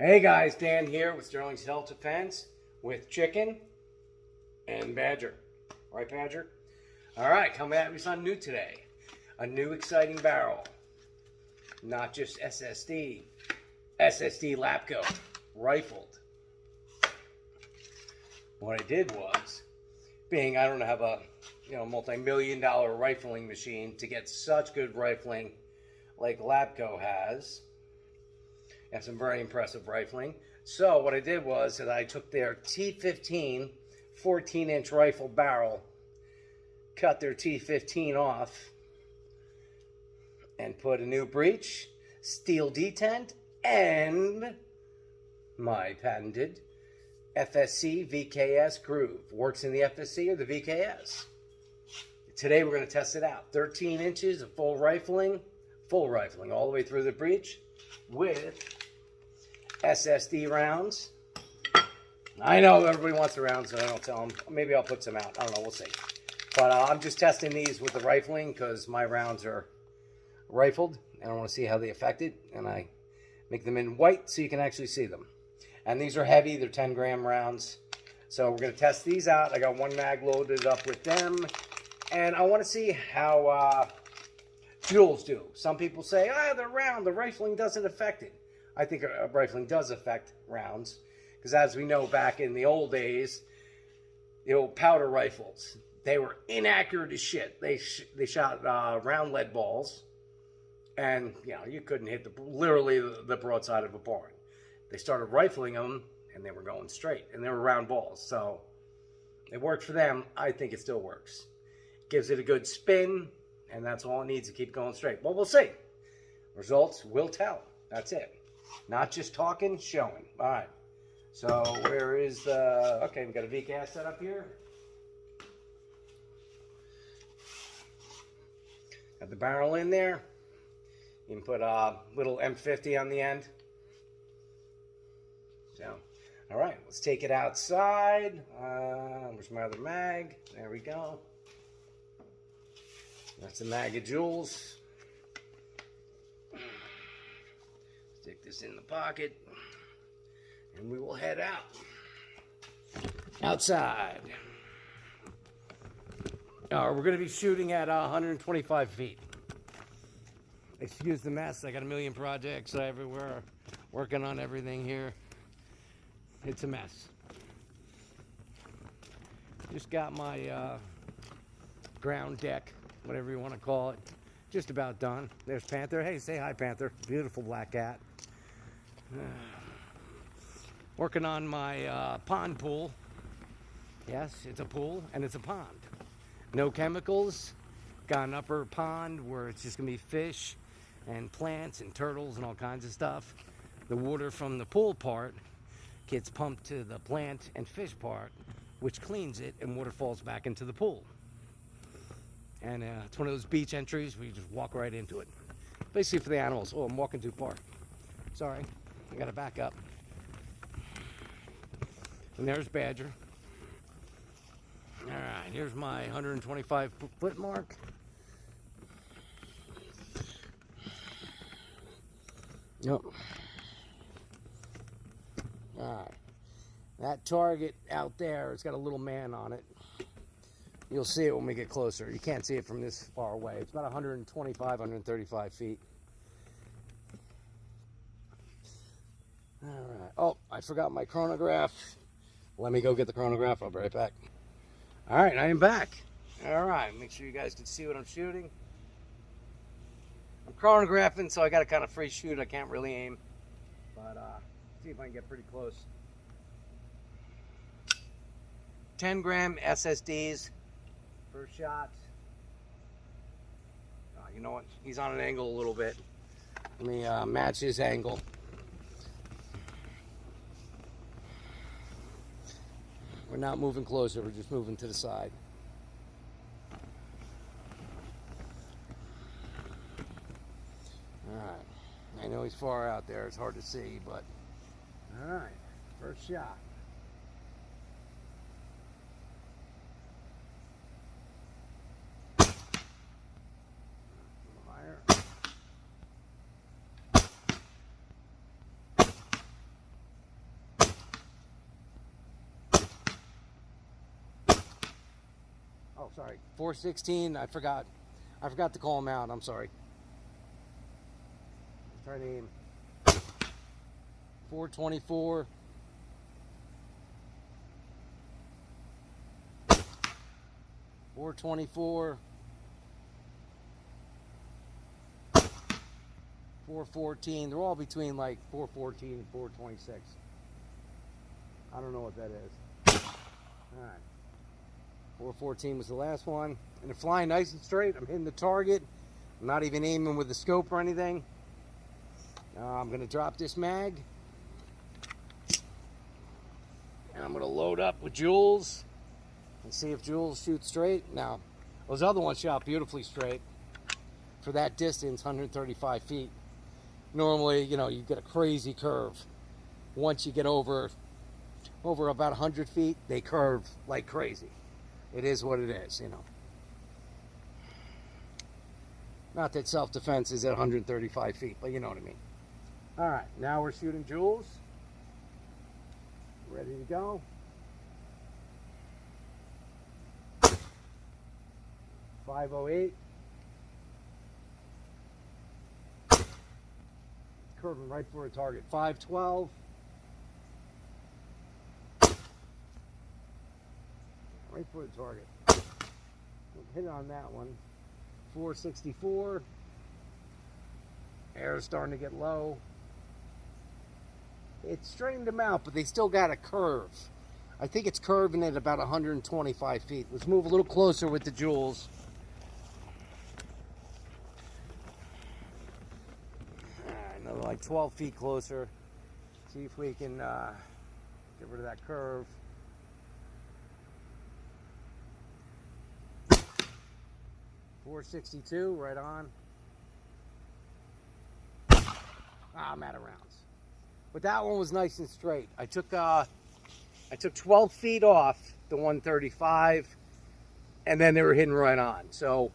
Hey guys, Dan here with Sterling Self-Defense with Chicken and Badger. Right, Badger? All right, coming at me something new today. A new exciting barrel. Not just SSD. SSD Lapco. Rifled. What I did was, being I don't have a multi-million-dollar rifling machine to get such good rifling like Lapco has, and some very impressive rifling. So what I did was that I took their T15 14-inch rifle barrel, cut their T15 off, and put a new breech, steel detent, and my patented FSC VKS groove. Works in the FSC or the VKS. Today we're going to test it out. 13 inches of full rifling all the way through the breech with SSD rounds. I know everybody wants the rounds, so I don't tell them. Maybe I'll put some out. I don't know. We'll see. But I'm just testing these with the rifling because my rounds are rifled, and I want to see how they affect it. And I make them in white so you can actually see them. And these are heavy. They're 10-gram rounds. So we're going to test these out. I got one mag loaded up with them. And I want to see how Jules do. Some people say, they're round. The rifling doesn't affect it. I think rifling does affect rounds, because as we know, back in the old days, the old powder rifles, they were inaccurate as shit. They shot round lead balls, and you couldn't hit literally the broadside of a barn. They started rifling them, and they were going straight, and they were round balls. So it worked for them. I think it still works. Gives it a good spin, and that's all it needs to keep going straight. Well, we'll see. Results will tell. That's it. Not just talking, showing. All right. So where is the... Okay, we've got a VCAS set up here. Got the barrel in there. You can put a little M50 on the end. So, all right. Let's take it outside. Where's my other mag? There we go. That's a mag of Jules. Stick this in the pocket, and we will head outside. We're going to be shooting at 125 feet. Excuse the mess. I got a million projects everywhere, working on everything here. It's a mess. Just got my ground deck, whatever you want to call it, just about done. There's Panther. Hey, say hi, Panther. Beautiful black cat. Working on my pond pool. Yes, it's a pool and it's a pond. No chemicals. Got an upper pond where it's just going to be fish and plants and turtles and all kinds of stuff. The water from the pool part gets pumped to the plant and fish part, which cleans it, and water falls back into the pool. And it's one of those beach entries where you just walk right into it. Basically for the animals. Oh, I'm walking too far. Sorry. I got to back up. And there's Badger. All right, here's my 125 foot mark. Yep. All right. That target out there, it's got a little man on it. You'll see it when we get closer. You can't see it from this far away. It's about 125, 135 feet. All right. Oh, I forgot my chronograph. Let me go get the chronograph. I'll be right back. All right, I am back. All right, make sure you guys can see what I'm shooting. I'm chronographing, so I got to kind of free shoot. I can't really aim, but see if I can get pretty close. 10-gram SSDs. First shot. You know what? He's on an angle a little bit. Let me match his angle. We're not moving closer. We're just moving to the side. All right. I know he's far out there. It's hard to see, but all right. First shot. Oh, sorry. 416. I forgot to call them out. I'm sorry. Try to aim. 424. 424. 414. They're all between like 414 and 426. I don't know what that is. Alright. 414 was the last one. And they're flying nice and straight. I'm hitting the target. I'm not even aiming with the scope or anything. I'm going to drop this mag. And I'm going to load up with Jules. And see if Jules shoots straight. Now, those other ones shot beautifully straight. For that distance, 135 feet. Normally, you know, you get a crazy curve. Once you get over about 100 feet, they curve like crazy. It is what it is, you know. Not that self-defense is at 135 feet, but you know what I mean. All right, now we're shooting Jules. Ready to go. .508. Curving right for a target. 512. Right for the target. Hit it on that one. 464. Air is starting to get low. It straightened them out, but they still got a curve. I think it's curving at about 125 feet. Let's move a little closer with the Jules. Another like 12 feet closer. See if we can get rid of that curve. .462, right on. I'm out of rounds. But that one was nice and straight. I took 12 feet off the 135, and then they were hitting right on. So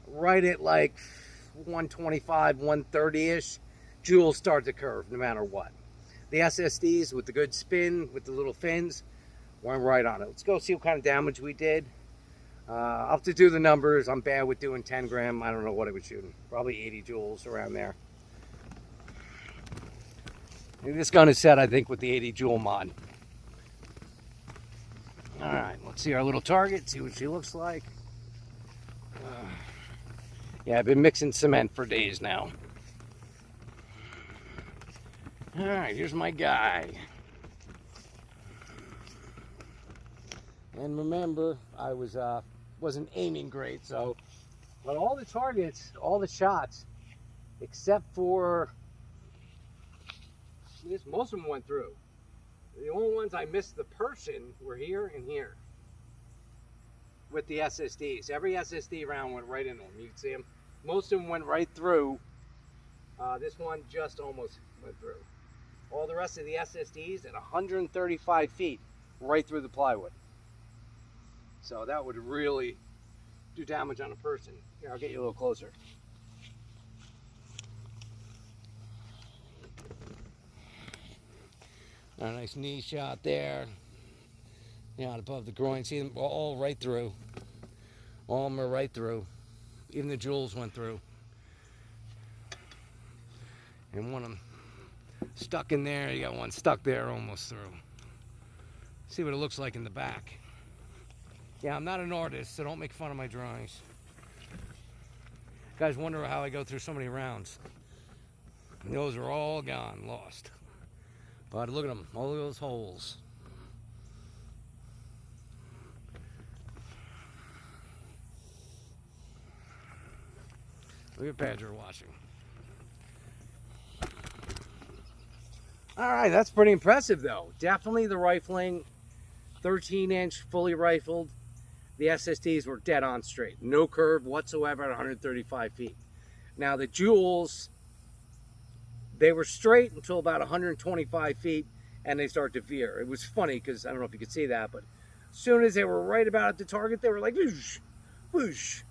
right at like 125, 130-ish, Jules start to curve no matter what. The SSDs with the good spin, with the little fins, went right on it. Let's go see what kind of damage we did. I'll have to do the numbers. I'm bad with doing 10 gram. I don't know what I was shooting. Probably 80 joules around there. And this gun is set, I think, with the 80 joule mod. Alright, let's see our little target, see what she looks like. Yeah, I've been mixing cement for days now. Alright, here's my guy. And remember, I wasn't aiming great, so but all the targets, all the shots, except for most of them went through. The only ones I missed the person were here and here with the SSDs. Every SSD round went right in them. You can see them. Most of them went right through. This one just almost went through. All the rest of the SSDs at 135 feet, right through the plywood. So that would really do damage on a person. Here, I'll get you a little closer. A nice knee shot there. Yeah, above the groin. See them all right through. All of them are right through. Even the Jules went through. And one of them stuck in there. You got one stuck there almost through. See what it looks like in the back. Yeah, I'm not an artist, so don't make fun of my drawings. You guys wonder how I go through so many rounds. And those are all gone, lost. But look at them, all those holes. Look at Badger watching. All right, that's pretty impressive though. Definitely the rifling, 13-inch, fully rifled. The SSDs were dead on straight. No curve whatsoever at 135 feet. Now the Jules, they were straight until about 125 feet and they started to veer. It was funny because I don't know if you could see that, but as soon as they were right about at the target, they were like whoosh, whoosh.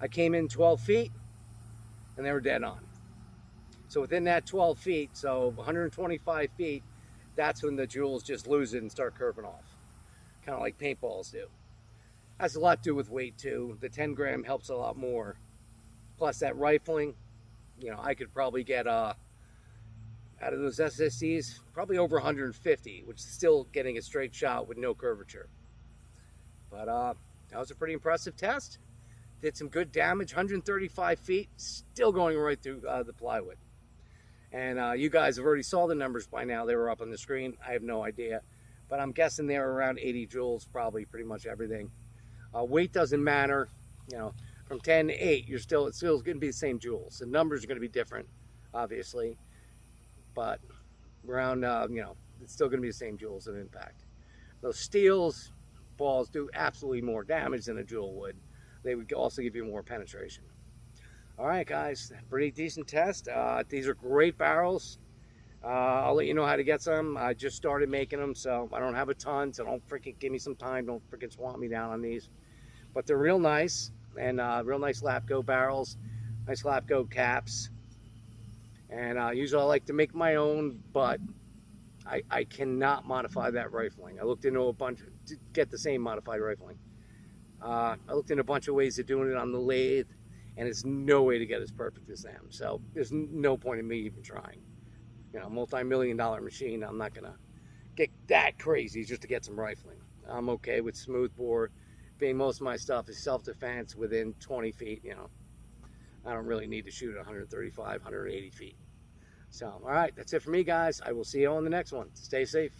I came in 12 feet and they were dead on. So within that 12 feet, so 125 feet, that's when the Jules just lose it and start curving off. Kind of like paintballs do. has a lot to do with weight too. The 10 gram helps a lot more. Plus that rifling, you know, I could probably get out of those SSDs probably over 150, which is still getting a straight shot with no curvature. But that was a pretty impressive test. Did some good damage, 135 feet, still going right through the plywood. And you guys have already saw the numbers by now. They were up on the screen. I have no idea. But I'm guessing they were around 80 joules, probably pretty much everything. Weight doesn't matter. You know, from 10 to 8, it's still going to be the same joules. The numbers are going to be different, obviously. But around, you know, it's still going to be the same joules of impact. Those steels balls do absolutely more damage than a joule would. They would also give you more penetration. All right, guys, pretty decent test. These are great barrels. I'll let you know how to get some. I just started making them, so I don't have a ton, so don't freaking give me some time. Don't freaking swamp me down on these. But they're real nice, and real nice Lapco barrels, nice Lapco caps. And usually I like to make my own, but I cannot modify that rifling. I looked into a bunch to get the same modified rifling. I looked into a bunch of ways of doing it on the lathe, and it's no way to get as perfect as them. So there's no point in me even trying. You know, multi-million-dollar machine, I'm not gonna get that crazy just to get some rifling. I'm okay with smoothbore, being most of my stuff is self-defense within 20 feet, you know. I don't really need to shoot at 135, 180 feet. So, all right, that's it for me, guys. I will see you on the next one. Stay safe.